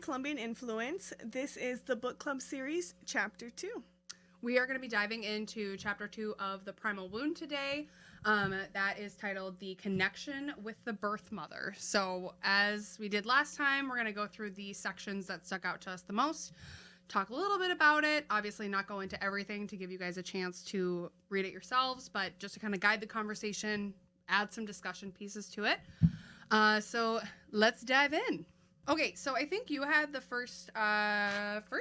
Colombian Influence. This is the book club series, Chapter 2. We are going to be diving into Chapter 2 of the Primal Wound today. That is titled The Connection with the Birth Mother. So as we did last time, we're going to go through the sections that stuck out to us the most, talk a little bit about it, obviously not go into everything to give you guys a chance to read it yourselves, but just to kind of guide the conversation, add some discussion pieces to it. So let's dive in. Okay, so I think you had the first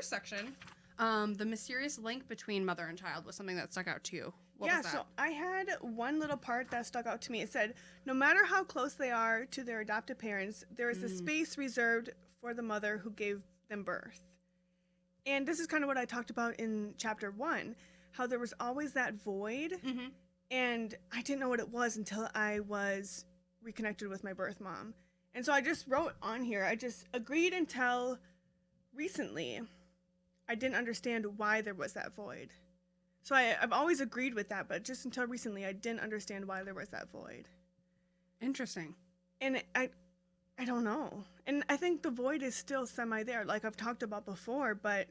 section. The mysterious link between mother and child was something that stuck out to you. What was that? So I had one little part that stuck out to me. It said, no matter how close they are to their adoptive parents, there is a space reserved for the mother who gave them birth. And this is kind of what I talked about in Chapter 1, how there was always that void, and I didn't know what it was until I was reconnected with my birth mom. And so I just wrote on here, I just agreed until recently I didn't understand why there was that void. So I've always agreed with that, but just until recently I didn't understand why there was that void. Interesting. And I don't know. And I think the void is still semi there, like I've talked about before, but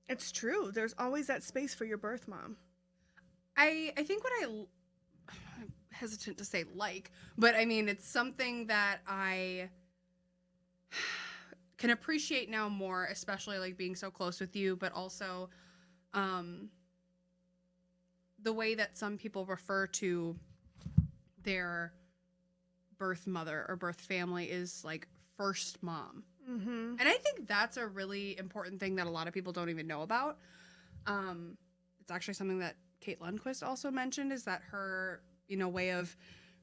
it's true. There's always that space for your birth mom. I think what I'm hesitant to say but I mean, it's something that I can appreciate now more, especially like being so close with you, but also the way that some people refer to their birth mother or birth family is like first mom. And I think that's a really important thing that a lot of people don't even know about. It's actually something that Kate Lundquist also mentioned, is that her, way of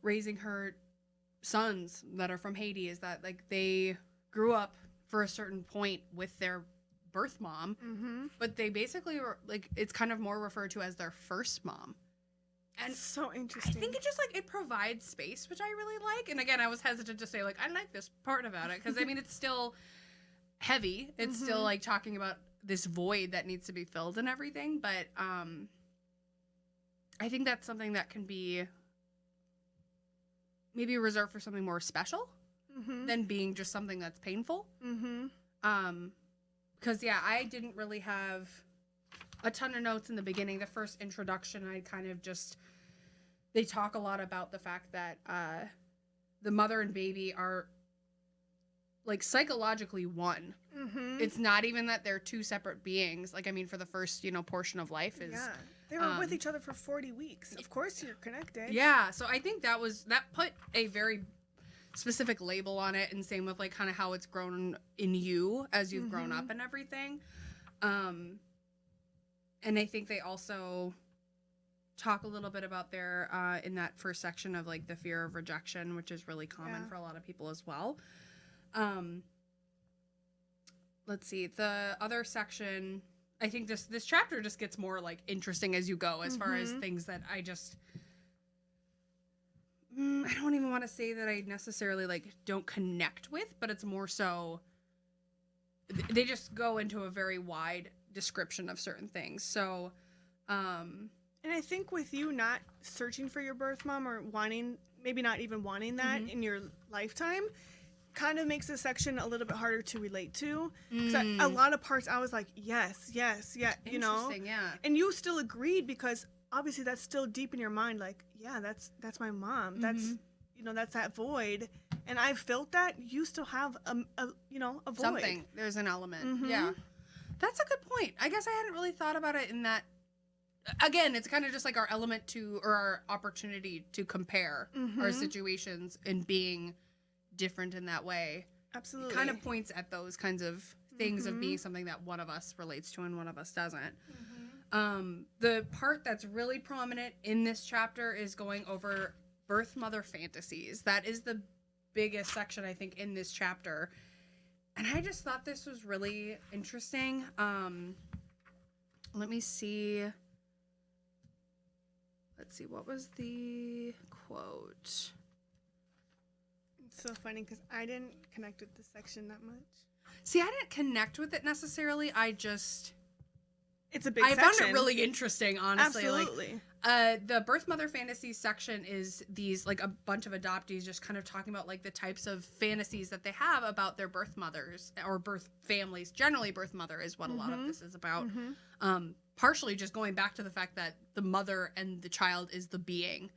raising her sons that are from Haiti is that like they grew up for a certain point with their birth mom, but they basically were like, it's kind of more referred to as their first mom. And so interesting. I think it just like it provides space, which I really like. And again, I was hesitant to say like I like this part about it because I mean it's still heavy. It's still like talking about this void that needs to be filled and everything. But I think that's something that can be maybe reserved for something more special than being just something that's painful. Because yeah, I didn't really have a ton of notes in the beginning. The first introduction, I kind of just, they talk a lot about the fact that the mother and baby are like psychologically one. It's not even that they're two separate beings. Like, I mean, for the first, portion of life is... Yeah, they were with each other for 40 weeks. Of course you're connected. Yeah, so I think that put a very specific label on it, and same with like kind of how it's grown in you as you've grown up and everything. And I think they also talk a little bit about their in that first section of like the fear of rejection, which is really common for a lot of people as well. Let's see, the other section, I think this chapter just gets more like interesting as you go, as far as things that I just I don't even want to say that I necessarily like don't connect with, but it's more so they just go into a very wide description of certain things. So and I think with you not searching for your birth mom or maybe not even wanting that in your lifetime, kind of makes this section a little bit harder to relate to. Because a lot of parts I was like, yes, yeah, Interesting, yeah. And you still agreed because obviously that's still deep in your mind, like, yeah, that's my mom. That's, that's that void. And I felt that you still have a void. Something. There's an element. Yeah. That's a good point. I guess I hadn't really thought about it in that. Again, it's kind of just like our element or our opportunity to compare our situations and being different in that way. Absolutely. It kind of points at those kinds of things of being something that one of us relates to and one of us doesn't. The part that's really prominent in this chapter is going over Birthmother Fantasies. That is the biggest section, I think, in this chapter. And I just thought this was really interesting. Let me see. Let's see, what was the quote? It's so funny because I didn't connect with this section that much. See, I didn't connect with it necessarily. it's a big I section. found it really interesting, honestly. Absolutely. The Birthmother Fantasies section is these, like, a bunch of adoptees just kind of talking about, like, the types of fantasies that they have about their birth mothers or birth families. Generally, birth mother is what a lot of this is about. Partially just going back to the fact that the mother and the child is the being.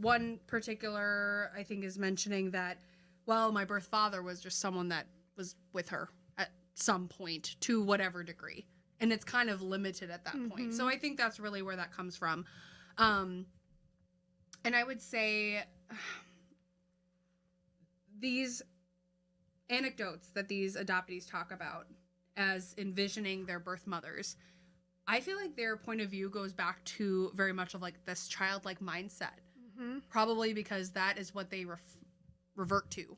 One particular, I think, is mentioning that, well, my birth father was just someone that was with her at some point to whatever degree. And it's kind of limited at that point. So I think that's really where that comes from. And I would say these anecdotes that these adoptees talk about as envisioning their birth mothers, I feel like their point of view goes back to very much of, like, this childlike mindset. Probably because that is what they revert to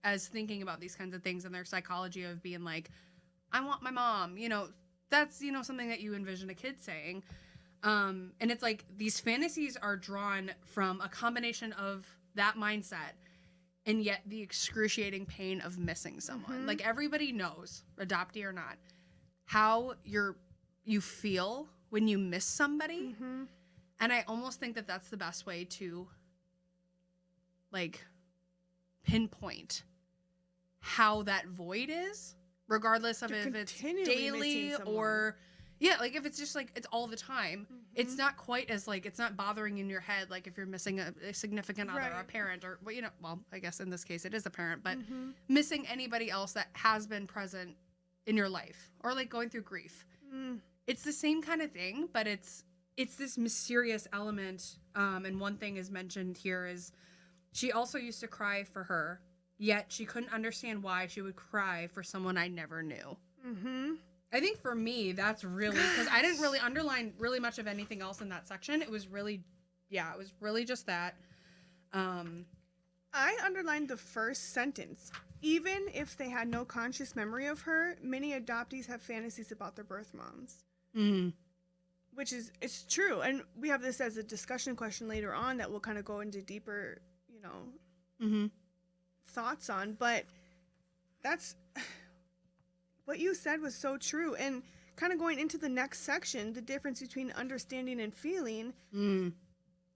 as thinking about these kinds of things, and their psychology of being like, I want my mom, you know. That's, you know, something that you envision a kid saying. And it's like these fantasies are drawn from a combination of that mindset and yet the excruciating pain of missing someone. Like, everybody knows, adoptee or not, how you feel when you miss somebody. And I almost think that that's the best way to, like, pinpoint how that void is. Regardless of if it's daily or, like, if it's just, like, it's all the time, it's not quite as, like, it's not bothering in your head, like, if you're missing a significant other, or a parent, or, well, you know, well, I guess in this case it is a parent, but missing anybody else that has been present in your life, or, like, going through grief. It's the same kind of thing, but it's this mysterious element, and one thing is mentioned here is she also used to cry for her. Yet she couldn't understand why she would cry for someone I never knew. I think for me, that's really, because I didn't really underline really much of anything else in that section. It was really, it was really just that. I underlined the first sentence. Even if they had no conscious memory of her, many adoptees have fantasies about their birth moms. Which is, it's true. And we have this as a discussion question later on that we'll kind of go into deeper, you know, thoughts on, but that's what you said was so true. And kind of going into the next section, the difference between understanding and feeling,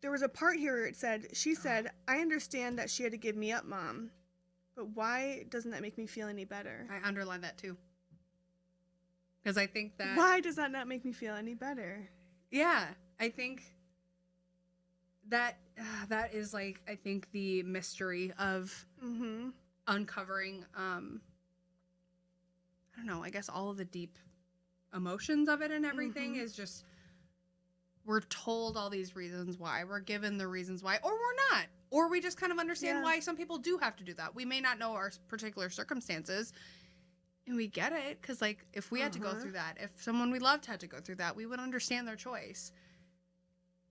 there was a part here where she said, I understand that she had to give me up, Mom, but why doesn't that make me feel any better? I underlined that too, because I think that, why does that not make me feel any better? I think that is, like, I think the mystery of uncovering, I don't know, I guess all of the deep emotions of it and everything is just, we're told all these reasons why, we're given the reasons why, or we're not, or we just kind of understand why some people do have to do that. We may not know our particular circumstances, and we get it, because, like, if we had to go through that, if someone we loved had to go through that, we would understand their choice.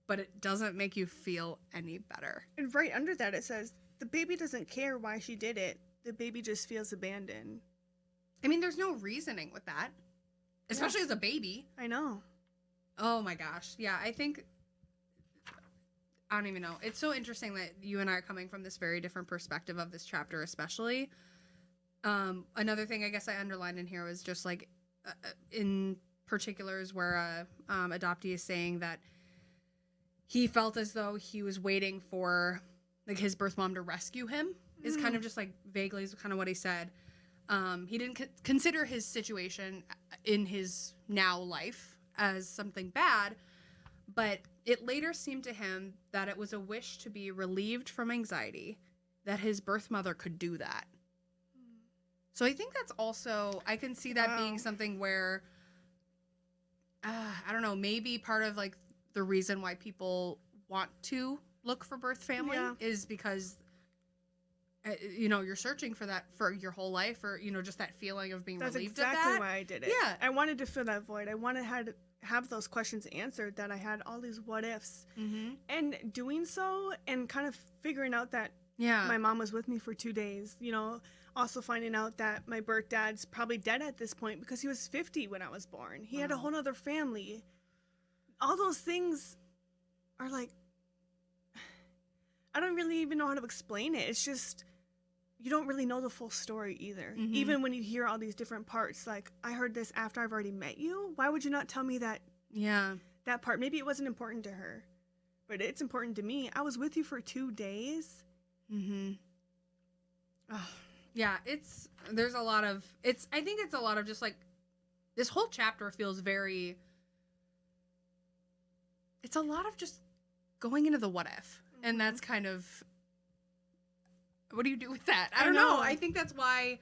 But it doesn't make you feel any better. And right under that, it says, the baby doesn't care why she did it. The baby just feels abandoned. I mean, there's no reasoning with that. Especially as a baby. I know. Oh my gosh. Yeah, I think, I don't even know. It's so interesting that you and I are coming from this very different perspective of this chapter, especially. Another thing I guess I underlined in here was just, like, in particulars where adoptee is saying that he felt as though he was waiting for, like, his birth mom to rescue him, is kind of just, like, vaguely is kind of what he said. He didn't consider his situation in his now life as something bad, but it later seemed to him that it was a wish to be relieved from anxiety, that his birth mother could do that. So I think that's also, I can see that being something where, I don't know, maybe part of, like, the reason why people want to look for birth family is because, you know, you're searching for that for your whole life, or, you know, just that feeling of being relieved of that. That's exactly why I did it. Yeah. I wanted to fill that void. I wanted to have those questions answered, that I had all these what ifs. And doing so and kind of figuring out that my mom was with me for 2 days, you know, also finding out that my birth dad's probably dead at this point because he was 50 when I was born. He had a whole other family. All those things are, like, I don't really even know how to explain it. It's just you don't really know the full story either. Mhm. Even when you hear all these different parts, like, I heard this after I've already met you. Why would you not tell me that part? Maybe it wasn't important to her, but it's important to me. I was with you for 2 days. Mm-hmm. Oh, yeah, there's a lot of, I think it's a lot of just like, this whole chapter feels very, it's a lot of just going into the what if. And that's kind of, what do you do with that? I don't know. I think that's why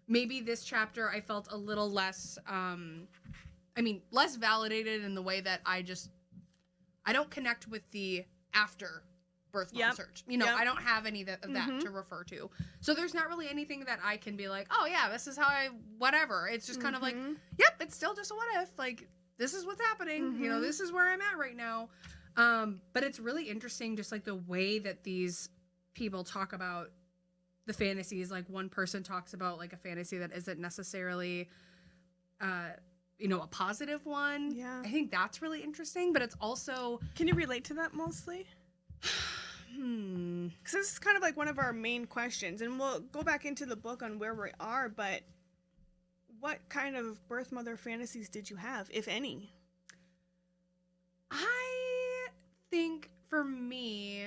maybe this chapter I felt a little less, less validated in the way that I don't connect with the after birth mom search. I don't have any of that to refer to. So there's not really anything that I can be like, oh yeah, this is how whatever. It's just kind of like, yep, it's still just a what if. Like, this is what's happening. This is where I'm at right now. But it's really interesting just like the way that these people talk about the fantasies. Like, one person talks about like a fantasy that isn't necessarily a positive one. Yeah. I think that's really interesting, but it's also, can you relate to that mostly? Because this is kind of like one of our main questions, and we'll go back into the book on where we are, but what kind of birth mother fantasies did you have, if any? I think for me,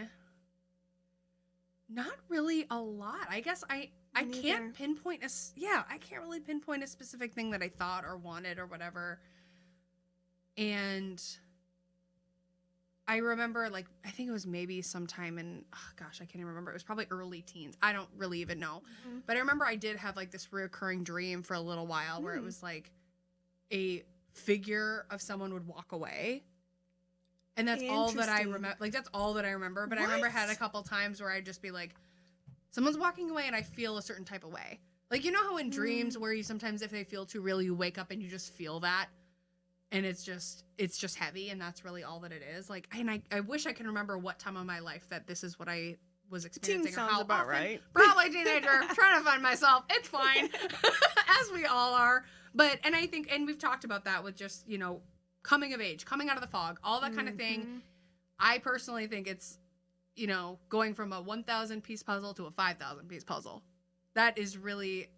not really a lot. I guess I can't pinpoint I can't really pinpoint a specific thing that I thought or wanted or whatever. And I remember, like, I think it was maybe sometime in, I can't even remember. It was probably early teens. I don't really even know. But I remember I did have, like, this reoccurring dream for a little while where it was, like, a figure of someone would walk away. And that's all that I remember. Like, that's all that I remember. But I remember I had a couple times where I'd just be like, someone's walking away and I feel a certain type of way. Like, you know how in dreams where you sometimes, if they feel too real, you wake up and you just feel that? And it's just heavy, and that's really all that it is. Like, and I wish I can remember what time of my life that this is what I was experiencing. Teen sounds about right. Probably teenager. Trying to find myself. It's fine, as we all are. But, and I think, and we've talked about that with just, coming of age, coming out of the fog, all that kind of thing. I personally think it's, going from a 1,000 piece puzzle to a 5,000 piece puzzle. That is really.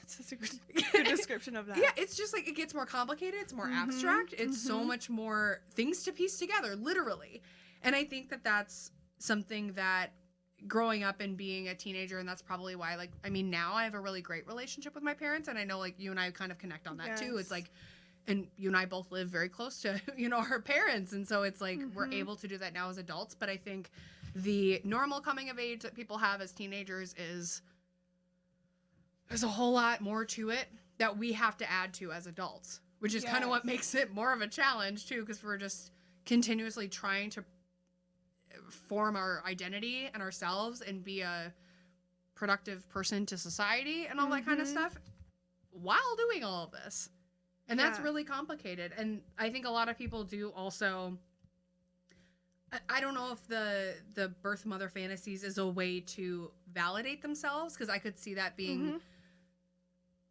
That's such a good description of that. Yeah, it's just like it gets more complicated. It's more abstract. It's so much more things to piece together, literally. And I think that that's something that growing up and being a teenager, and that's probably why, like, I mean, now I have a really great relationship with my parents, and I know, like, you and I kind of connect on that too. It's like, and you and I both live very close to, our parents. And so it's like we're able to do that now as adults. But I think the normal coming of age that people have as teenagers there's a whole lot more to it that we have to add to as adults, which is kind of what makes it more of a challenge too, because we're just continuously trying to form our identity and ourselves and be a productive person to society and all that kind of stuff while doing all of this. And that's really complicated. And I think a lot of people do also, I don't know if the birth mother fantasies is a way to validate themselves, because I could see that being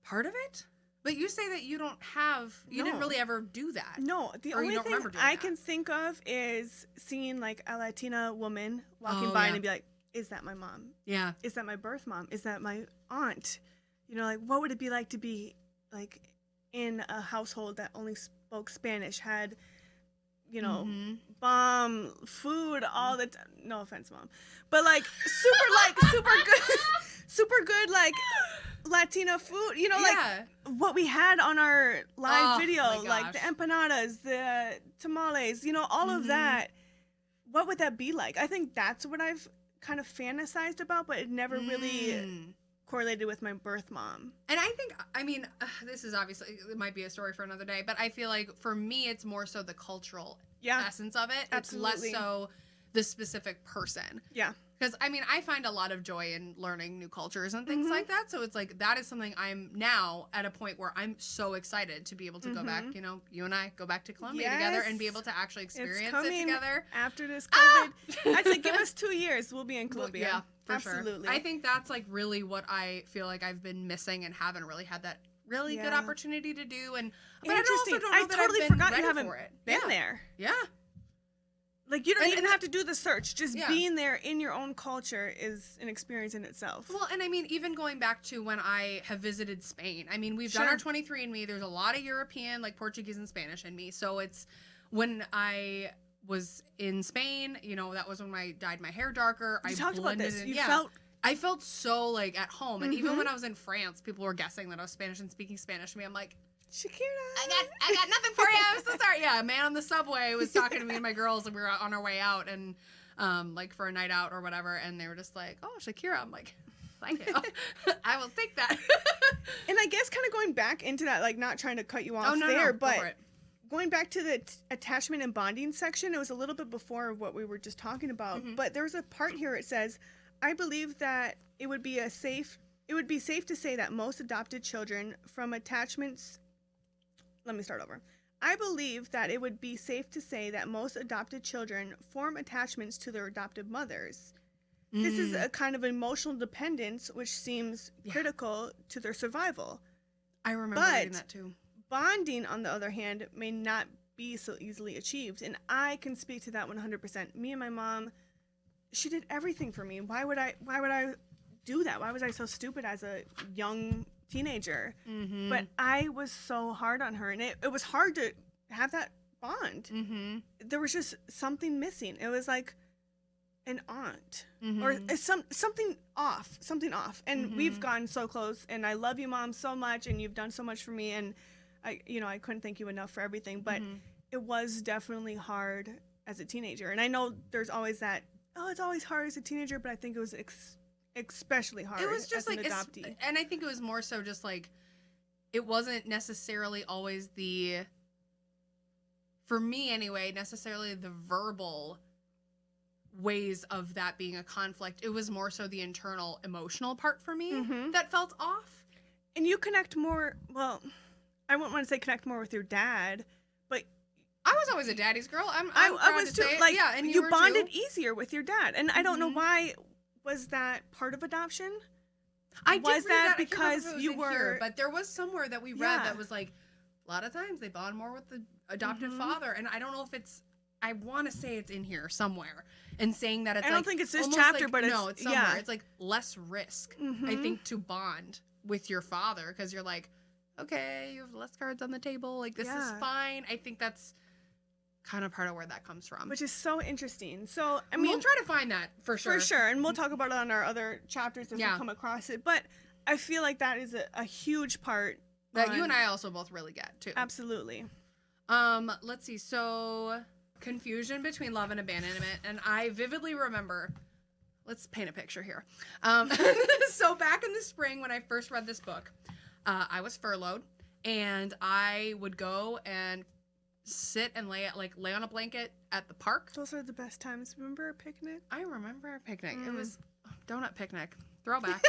part of it. But you say that you didn't really ever do that. No, the only thing I can think of is seeing like a Latina woman walking by and be like, is that my mom? Yeah. Is that my birth mom? Is that my aunt? Like, what would it be like to be like in a household that only spoke Spanish, had bomb food all the time. No offense, Mom. But like super good like Latina food, like what we had on our live video, like the empanadas, the tamales, all of that. What would that be like? I think that's what I've kind of fantasized about, but it never really correlated with my birth mom. And I mean, this is obviously, it might be a story for another day, but I feel like for me, it's more so the cultural essence of it. Absolutely. It's less so the specific person. Yeah. Because, I mean, I find a lot of joy in learning new cultures and things like that. So it's like, that is something I'm now at a point where I'm so excited to be able to go back, you and I go back to Colombia together and be able to actually experience it together. After this COVID. I'd say give us 2 years. We'll be in Colombia. Yeah, for Absolutely. Sure. I think that's like really what I feel like I've been missing and haven't really had that really good opportunity to do. But I also don't know that totally I've been forgot ready you haven't for it. been there. Yeah. Like, you don't even have to do the search. Just Yeah. being there in your own culture is an experience in itself. Well, and I mean, even going back to when I have visited Spain, I mean, we've done Sure. our 23andMe. There's a lot of European, like Portuguese and Spanish in me. So it's when I was in Spain, you know, that was when I dyed my hair darker. You I talked about blended this. in. You Yeah. felt... I felt so like at home. And even Mhm. when I was in France, people were guessing that I was Spanish and speaking Spanish to me. I'm like, Shakira. I got nothing for you. I'm so sorry. Yeah, a man on the subway was talking to me and my girls, and we were on our way out, and like for a night out or whatever, and they were just like, "Oh, Shakira." I'm like, "Thank you. I will take that." And I guess kind of going back into that, like, not trying to cut you off no, there, go but for it. going back to the attachment and bonding section, it was a little bit before what we were just talking about, Mhm. but there's a part here it says, I believe that it would be safe to say that most adopted children from attachments... Let me start over. I believe that it would be safe to say that most adopted children form attachments to their adoptive mothers. This is a kind of emotional dependence which seems Yeah. critical to their survival. I remember but- reading that too. Bonding, on the other hand, may not be so easily achieved, and I can speak to that 100%. Me and my mom, she did everything for me. Why would I do that? Why was I so stupid as a young teenager? Mm-hmm. But I was so hard on her, and it was hard to have that bond. Mm-hmm. There was just something missing. It was like an aunt Mm-hmm. or something off. And Mhm. we've gotten so close, and I love you, Mom, so much, and you've done so much for me, and I couldn't thank you enough for everything. But Mhm. it was definitely hard as a teenager, and I know there's always that, oh, it's always hard as a teenager, but I think it was especially hard It was just as like, an adoptee. and I think it was more so just like, it wasn't necessarily always for me anyway, necessarily the verbal ways of that being a conflict. It was more so the internal emotional part for me Mhm. that felt off. And you connect more, well, I wouldn't want to say connect more with your dad, but I was always a daddy's girl. I'm I proud was to too. say it. Like, Yeah, and you were bonded too. easier with your dad, and I don't know Mhm. why. Was that part of adoption? I did was read that I can't remember because if it was you in here, were- but there was somewhere that we read Yeah. that was like, a lot of times they bond more with the adopted Mhm. father, and I don't know if it's. I want to say it's in here somewhere, and saying that it's I like don't think it's this almost chapter, like- but no, it's somewhere. yeah. It's like less risk, I Mhm. think, to bond with your father because you're like, okay, you have less cards on the table. Like this is Yeah. fine. I think that's kind of part of where that comes from. Which is so interesting. So I And mean, we'll try to find that for sure. for sure, and we'll talk about it on our other chapters as Yeah. we come across it. But I feel like that is a huge part That you on- and I also both really get too. Absolutely. Let's see. So, confusion between love and abandonment, and I vividly remember. Let's paint a picture here. So back in the spring when I first read this book, I was furloughed, and I would go and sit and lay on a blanket at the park. Those are the best times. Remember a picnic? I remember our picnic. It Mm. was donut picnic. Throwback.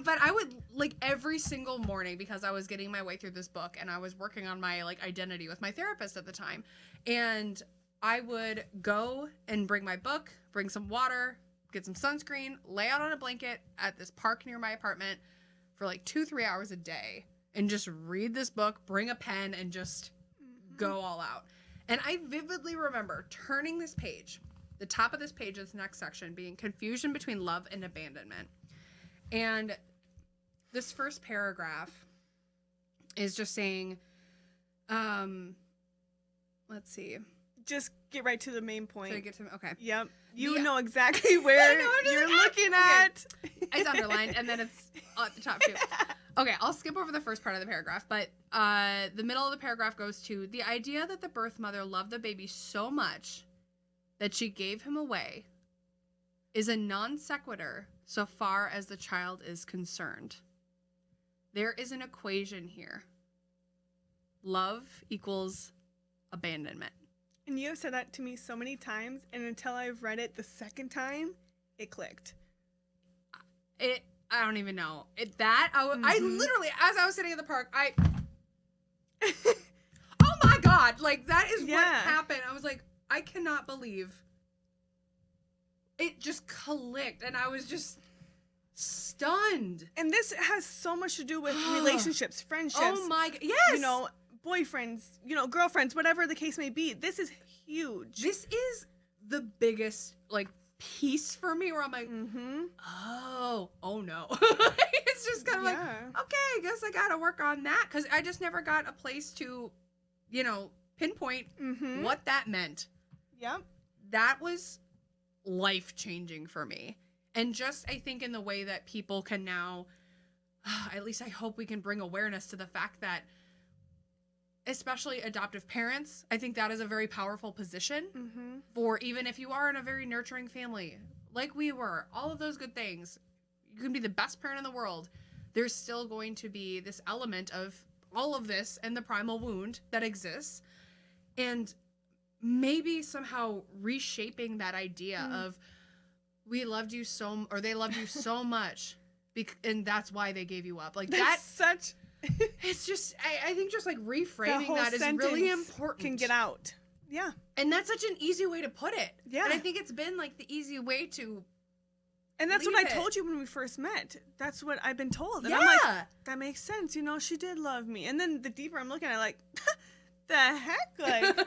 But I would every single morning because I was getting my way through this book and I was working on my identity with my therapist at the time. And I would go and bring my book, bring some water, get some sunscreen, lay out on a blanket at this park near my apartment for 2-3 hours a day and just read this book, bring a pen, and just go all out. And I vividly remember turning this page, the top of this page, this next section, being confusion between love and abandonment. And this first paragraph is just saying, let's see. Just get right to the main point. Did I get to, okay. Yep. You Yeah. know exactly where I know, I'm just you're like, looking okay. at. It's underlined and then it's at the top too. Okay, I'll skip over the first part of the paragraph, but the middle of the paragraph goes to the idea that the birth mother loved the baby so much that she gave him away is a non sequitur so far as the child is concerned. There is an equation here. Love equals abandonment. And you have said that to me so many times, and until I've read it the second time, it clicked. I don't even know. I Mhm. literally, as I was sitting in the park, oh my God, that is what Yeah. happened. I was like, I cannot believe it just clicked, and I was just stunned. And this has so much to do with relationships, friendships, Oh my, yes. boyfriends, girlfriends, whatever the case may be. This is huge. This is the biggest, like, piece for me where I'm like, oh no. It's just kind of like, okay, I guess I gotta work on that, because I just never got a place to, you know, pinpoint what that meant. Yep. That was life-changing for me. And just, I think, in the way that people can now, at least I hope we can bring awareness to the fact that, especially adoptive parents, I think that is a very powerful position for, even if you are in a very nurturing family, like we were, all of those good things. You can be the best parent in the world. There's still going to be this element of all of this and the primal wound that exists. And maybe somehow reshaping that idea of, we loved you so, or they loved you so much, and that's why they gave you up. Like, that's such... It's just, I think just like reframing that is really important. Can get out. Yeah. And that's such an easy way to put it. Yeah. And I think it's been like the easy way to. And that's what I told you when we first met. That's what I've been told. And I'm like, that makes sense. You know, she did love me. And then the deeper I'm looking at it, like, the heck? Like,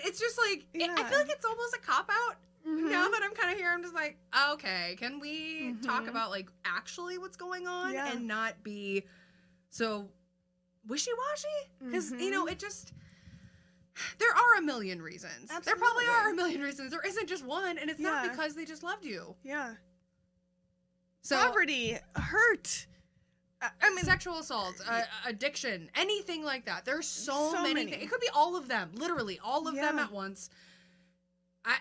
it's just like, I feel like it's almost a cop-out. Now that I'm kind of here, I'm just like, okay, can we talk about like actually what's going on and not be so wishy-washy? Because, you know, it just, there are a million reasons. Absolutely. There probably are a million reasons. There isn't just one, and it's not because they just loved you. Yeah. So, poverty, hurt. I mean, sexual assault, addiction, anything like that. There's so many things. It could be all of them, literally all of them at once.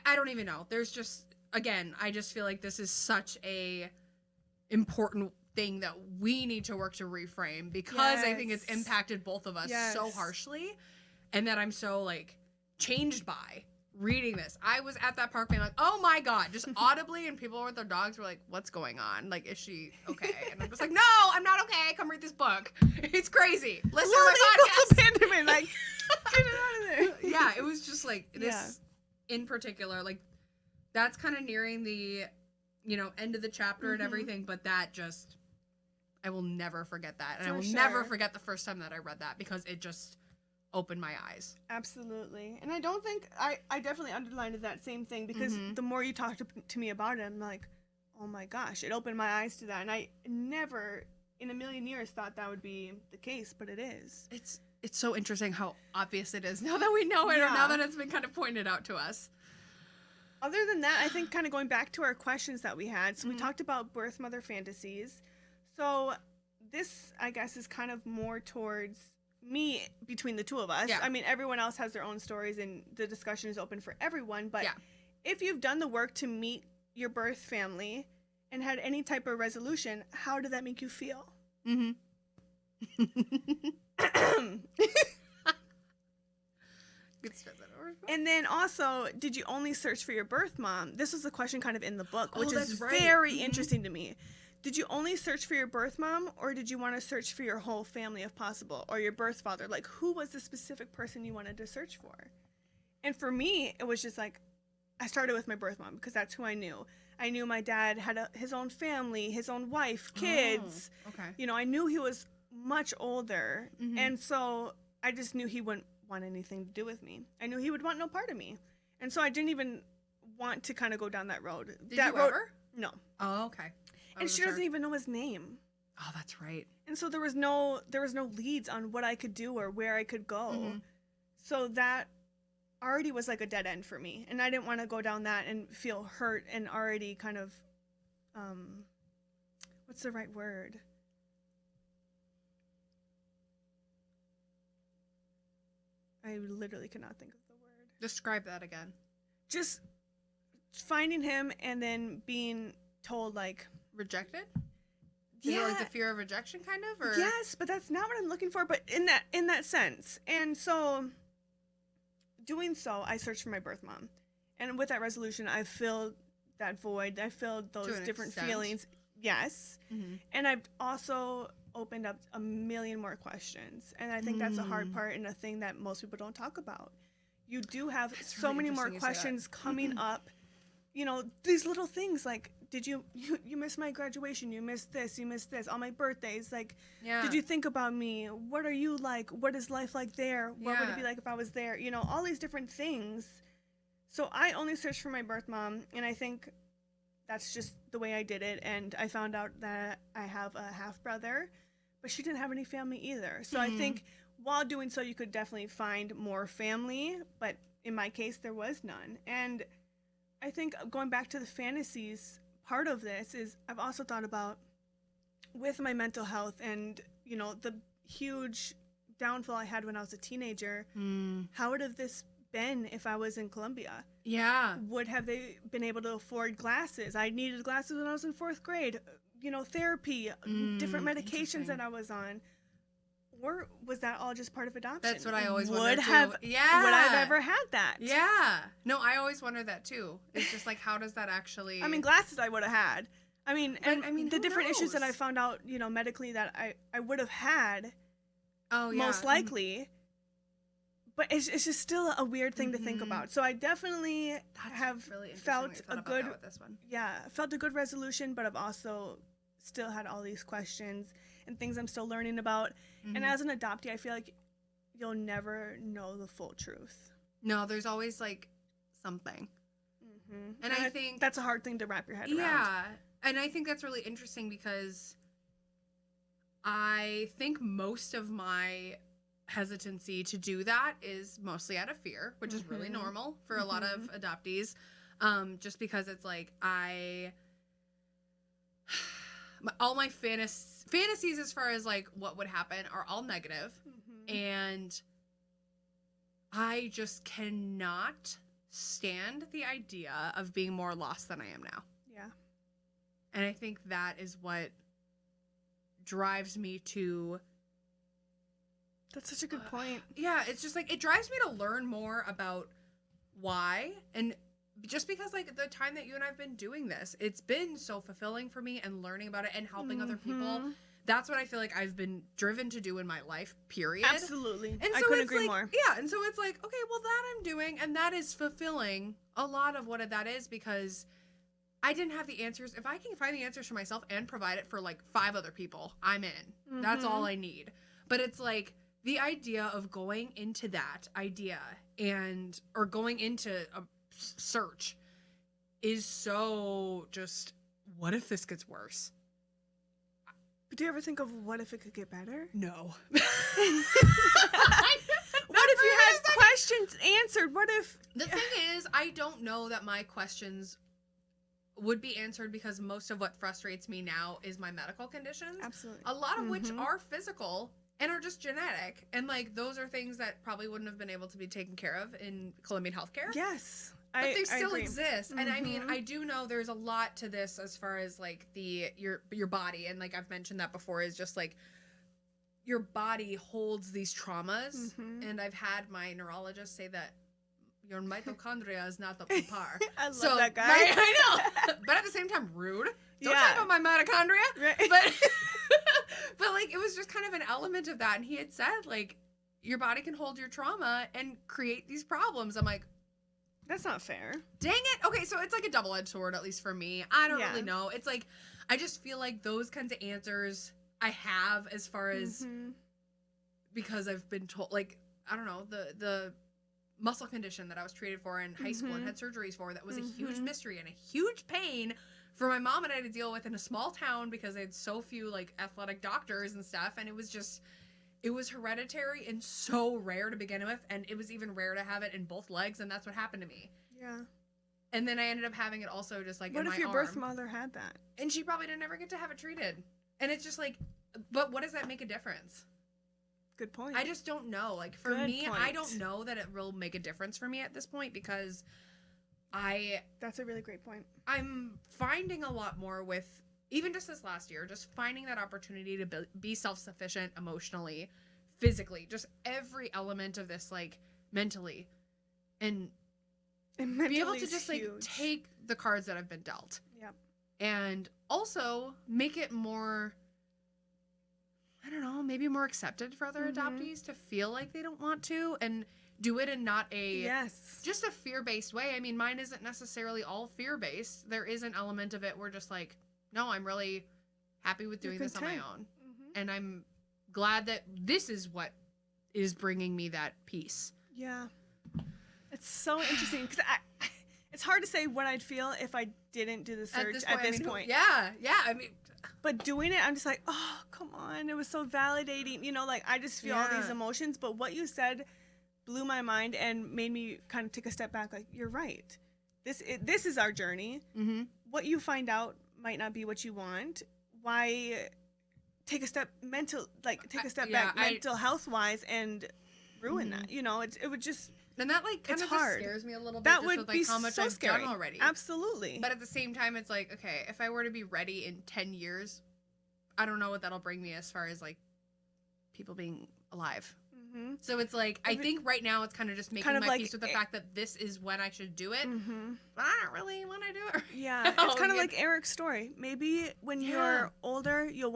I don't even know. There's just, again, I just feel like this is such a important thing that we need to work to reframe, because I think it's impacted both of us so harshly, and that I'm so like changed by reading this. I was at that park being like, oh my God, just audibly, and people with their dogs were like, what's going on? Like, is she okay? And I'm just like, no, I'm not okay. Come read this book. It's crazy. Listen to my podcast. Abandonment, like, get it out of there. Yeah, it was just like this in particular, like, that's kind of nearing the, you know, end of the chapter and everything, but that just, I will never forget that. And I will never forget the first time that I read that, because it just opened my eyes. Absolutely. And I don't think, I definitely underlined that same thing, because the more you talked to me about it, I'm like, oh my gosh, it opened my eyes to that. And I never in a million years thought that would be the case, but it is. It's so interesting how obvious it is now that we know it, or now that it's been kind of pointed out to us. Other than that, I think kind of going back to our questions that we had, so we talked about Birthmother Fantasies. So this, I guess, is kind of more towards me between the two of us. I mean, everyone else has their own stories, and the discussion is open for everyone. But if you've done the work to meet your birth family and had any type of resolution, how did that make you feel? And then also, did you only search for your birth mom? This was a question kind of in the book, which is very interesting to me. Did you only search for your birth mom, or did you want to search for your whole family if possible, or your birth father? Like, who was the specific person you wanted to search for? And for me, it was just like, I started with my birth mom, because that's who I knew. I knew my dad had his own family, his own wife, kids. You know, I knew he was much older, and so I just knew he wouldn't want anything to do with me. I knew he would want no part of me, and so I didn't even want to kind of go down that road. Did you ever? No. Oh, okay. And she doesn't even know his name. Oh, that's right. And so there was no leads on what I could do or where I could go. So that already was like a dead end for me, and I didn't want to go down that and feel hurt and already kind of what's the right word? I literally cannot think of the word. Describe that again. Just finding him and then being told, like, rejected? You know, like the fear of rejection, kind of? Or? Yes, but that's not what I'm looking for, but in that sense. And so, doing so, I searched for my birth mom. And with that resolution, I filled that void. I filled those different feelings. Yes. And I've also opened up a million more questions. And I think that's a hard part, and a thing that most people don't talk about. You do have so many more questions coming up. You know, these little things like, did you miss my graduation? You missed this. You missed this. All my birthdays. Like, did you think about me? What are you like? What is life like there? What would it be like if I was there? You know, all these different things So I only searched for my birth mom, and I think that's just the way I did it. And I found out that I have a half brother, but she didn't have any family either. So I think while doing so, you could definitely find more family, but in my case, there was none. And I think going back to the fantasies, part of this is I've also thought about with my mental health and, you know, the huge downfall I had when I was a teenager. How would have this been if I was in Colombia? Yeah. Would have they been able to afford glasses? I needed glasses when I was in 4th grade. You know, therapy, different medications that I was on. Or was that all just part of adoption? That's what I always would wondered have. too. Yeah. Would I've ever had that? Yeah. No, I always wonder that too. It's just like, how does that actually? I mean, glasses I would have had. I mean, But, and I mean, the who different issues that I knows? found out, you know, medically that I would have had oh yeah, most likely. But it's just still a weird thing to think about. So I definitely That's have really interesting felt that you thought a about good, that with this one. felt a good resolution, but I've also still had all these questions and things I'm still learning about. And as an adoptee, I feel like you'll never know the full truth. No, there's always like something. And I think that's a hard thing to wrap your head around. Yeah. And I think that's really interesting because I think most of my hesitancy to do that is mostly out of fear, which is really normal for a lot of adoptees. Just because it's like all my fantasies as far as like what would happen are all negative. And I just cannot stand the idea of being more lost than I am now. Yeah. And I think that is what drives me to... That's such a good point. Yeah, it's just like, it drives me to learn more about why. And just because like the time that you and I've been doing this, it's been so fulfilling for me and learning about it and helping other people. That's what I feel like I've been driven to do in my life, period. Absolutely. And so I couldn't it's agree like, more. Yeah, and so it's like, okay, well, that I'm doing, and that is fulfilling a lot of what that is, because I didn't have the answers. If I can find the answers for myself and provide it for like 5 other people, I'm in. That's all I need. But it's like the idea of going into that idea or going into a search is so just, what if this gets worse? But do you ever think of what if it could get better? No. What if you had questions answered? What if... The thing is, I don't know that my questions would be answered, because most of what frustrates me now is my medical conditions. Absolutely. A lot of which are physical and are just genetic. And like, those are things that probably wouldn't have been able to be taken care of in Colombian healthcare. Yes. But they still agree. exist. And I mean, I do know there's a lot to this as far as like your body. And like I've mentioned that before, is just like your body holds these traumas. And I've had my neurologist say that your mitochondria is not up to par. I love that guy. Right, I know. But at the same time, rude. Don't talk about my mitochondria. Right. But like, it was just kind of an element of that. And he had said like, your body can hold your trauma and create these problems. I'm like, that's not fair. dang it. Okay, so it's like a double-edged sword, at least for me. I don't really know. It's like, I just feel like those kinds of answers I have, as far as, because I've been told, like, I don't know, the muscle condition that I was treated for in high school and had surgeries for, that was a huge mystery and a huge pain for my mom and I to deal with in a small town, because they had so few like athletic doctors and stuff. And it was just, it was hereditary and so rare to begin with. And it was even rare to have it in both legs. And that's what happened to me. Yeah. And then I ended up having it also just like what in my if your arm. birth mother had that? And she probably didn't ever get to have it treated. And it's just like, but what does that make a difference? Good point. I just don't know. Like, for Good me, point. I don't know that it will make a difference for me at this point, because That's a really great point. I'm finding a lot more with, even just this last year, just finding that opportunity to be self-sufficient emotionally, physically, just every element of this, like, mentally. And be able to just, like, take the cards that I've been dealt. Yep. And also make it more, I don't know, maybe more accepted for other adoptees to feel like they don't want to, and do it in not a just a fear-based way. I mean, mine isn't necessarily all fear-based. There is an element of it where just like, no, I'm really happy with doing this on my own. And I'm glad that this is what is bringing me that peace. Yeah. it's so interesting because it's hard to say what I'd feel if I didn't do the search at this point. Yeah. I mean, but doing it, I'm just like, oh, come on. It was so validating. You know, like I just feel all these emotions. But what you said blew my mind and made me kind of take a step back. Like, you're right. This is our journey. mm-hmm. What you find out might not be what you want. Why take a step back mental health wise and ruin that? You know, it would just. And that like kind of just scares me a little bit. That just would with, like, be how much so I've scary. done already. Absolutely. But at the same time, it's like, okay, if I were to be ready in 10 years, I don't know what that'll bring me as far as like people being alive. Mm-hmm. So it's like, I think right now it's kind of just making my peace with the fact that this is when I should do it. Mm-hmm. But I don't really want to do it. Yeah, it's kind of like Eric's story. Maybe when you're older, you'll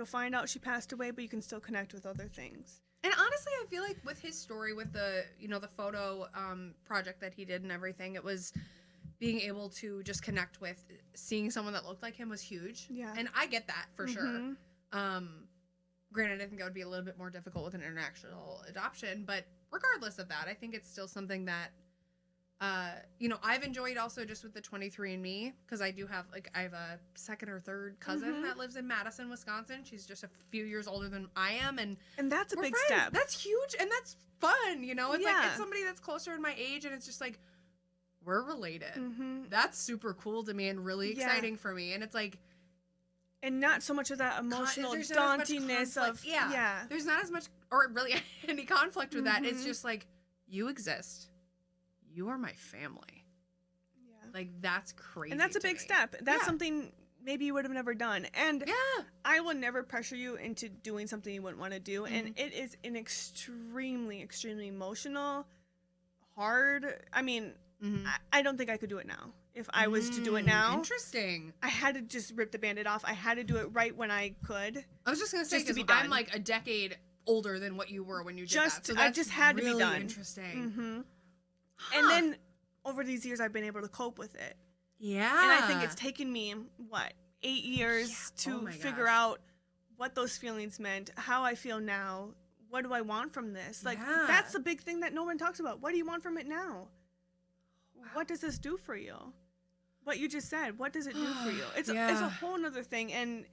find out she passed away, but you can still connect with other things. And honestly, I feel like with his story, with the, the photo project that he did and everything, it was being able to just connect with seeing someone that looked like him was huge. Yeah. And I get that for sure. Granted, I think that would be a little bit more difficult with an international adoption, but regardless of that, I think it's still something that, I've enjoyed also just with the 23andMe, because I have a second or third cousin that lives in Madison, Wisconsin. She's just a few years older than I am. And that's a big friends. step. That's huge. And that's fun. It's like, it's somebody that's closer in my age. And it's just like, we're related. Mm-hmm. That's super cool to me and really exciting for me. And it's like, and not so much of that emotional dauntingness of, there's not as much, or really any conflict with that. It's just like, you exist. You are my family. Yeah. Like, that's crazy. And that's a big step. That's something maybe you would have never done. And I will never pressure you into doing something you wouldn't want to do. And it is an extremely, extremely emotional, hard. I mean, I don't think I could do it now. If I was to do it now. Interesting. I had to just rip the Band-Aid off. I had to do it right when I could. I was just going to say, because I'm like a decade older than what you were when you did that. So I just had to be done. Interesting. Mm-hmm. And then over these years, I've been able to cope with it. Yeah. And I think it's taken me, 8 years to figure out what those feelings meant, how I feel now, what do I want from this? Like, that's the big thing that no one talks about. What do you want from it now? Wow. What does this do for you? What you just said, what does it do for you? It's a whole nother thing. And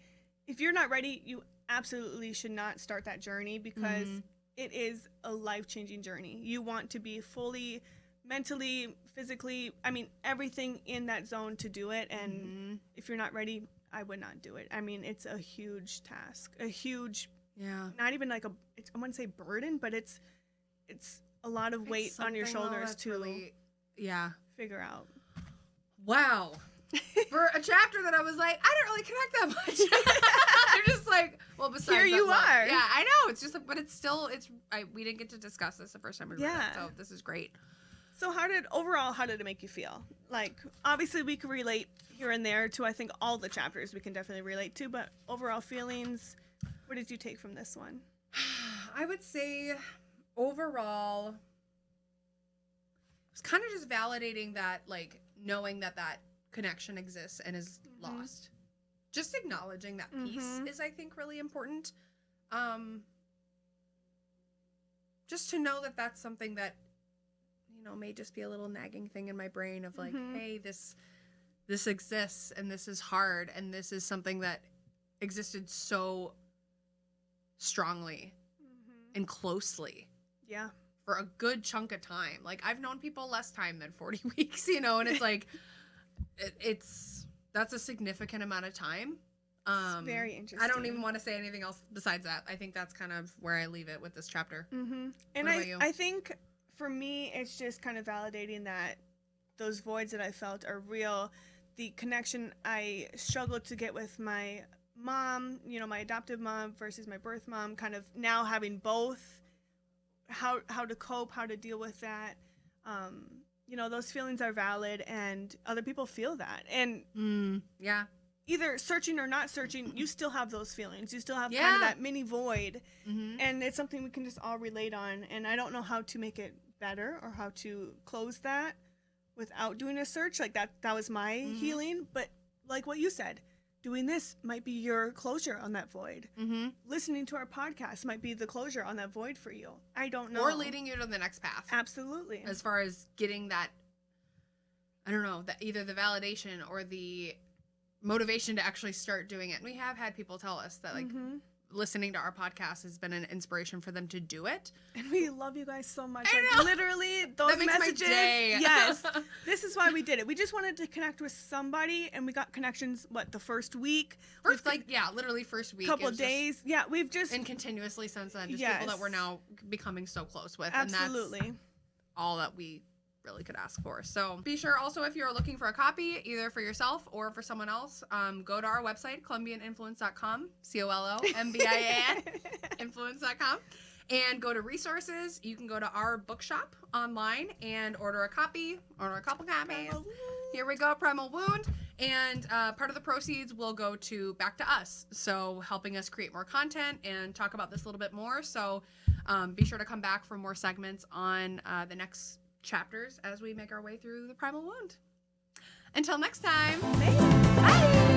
if you're not ready, you absolutely should not start that journey, because it is a life-changing journey. You want to be fully mentally, physically, I mean, everything in that zone to do it. And if you're not ready, I would not do it. I mean, it's a huge task, a huge, not even like I wouldn't say burden, but it's a lot of weight on your shoulders to really, figure out. Wow. For a chapter that I was like, I don't really connect that much. I'm just like, well, besides here you are. Yeah, I know. It's just, but it's still, we didn't get to discuss this the first time we read it, so this is great. So how did it make you feel? Like, obviously we could relate here and there to, I think, all the chapters we can definitely relate to, but overall feelings, what did you take from this one? I would say overall, it was kind of just validating that, like, knowing that connection exists and is lost. Just acknowledging that piece is, I think, really important. Just to know that that's something that, may just be a little nagging thing in my brain of like, hey, this exists and this is hard and this is something that existed so strongly and closely. Yeah. For a good chunk of time. Like, I've known people less time than 40 weeks, and it's like, that's a significant amount of time. It's very interesting. I don't even want to say anything else besides that. I think that's kind of where I leave it with this chapter. And I think for me, it's just kind of validating that those voids that I felt are real. The connection I struggled to get with my mom, my adoptive mom versus my birth mom, kind of now having both, how to cope, how to deal with that. Those feelings are valid and other people feel that. And either searching or not searching, you still have those feelings. You still have kind of that mini void. And it's something we can just all relate on. And I don't know how to make it better or how to close that without doing a search. Like that was my healing. But like what you said, doing this might be your closure on that void. Mm-hmm. Listening to our podcast might be the closure on that void for you. I don't know. Or leading you to the next path. Absolutely. As far as getting that, I don't know, that either the validation or the motivation to actually start doing it. And we have had people tell us that, like, listening to our podcast has been an inspiration for them to do it. And we love you guys so much. I Like, know. literally, those That makes messages. my day. Yes. This is why we did it. We just wanted to connect with somebody, and we got connections, the first week? First, literally first week. Couple It was just- days. Yeah, we've just... and continuously since then, just Yes. people that we're now becoming so close with. Absolutely. And that's all that we really could ask for. So be sure also, if you're looking for a copy, either for yourself or for someone else, go to our website, colombianinfluence.com, COLOMBIAN, influence.com, and go to resources. You can go to our bookshop online and order a copy, order a couple copies. Here we go, Primal Wound. And part of the proceeds will go back to us, so helping us create more content and talk about this a little bit more. So be sure to come back for more segments on the next chapters as we make our way through the Primal Wound. Until next time, bye!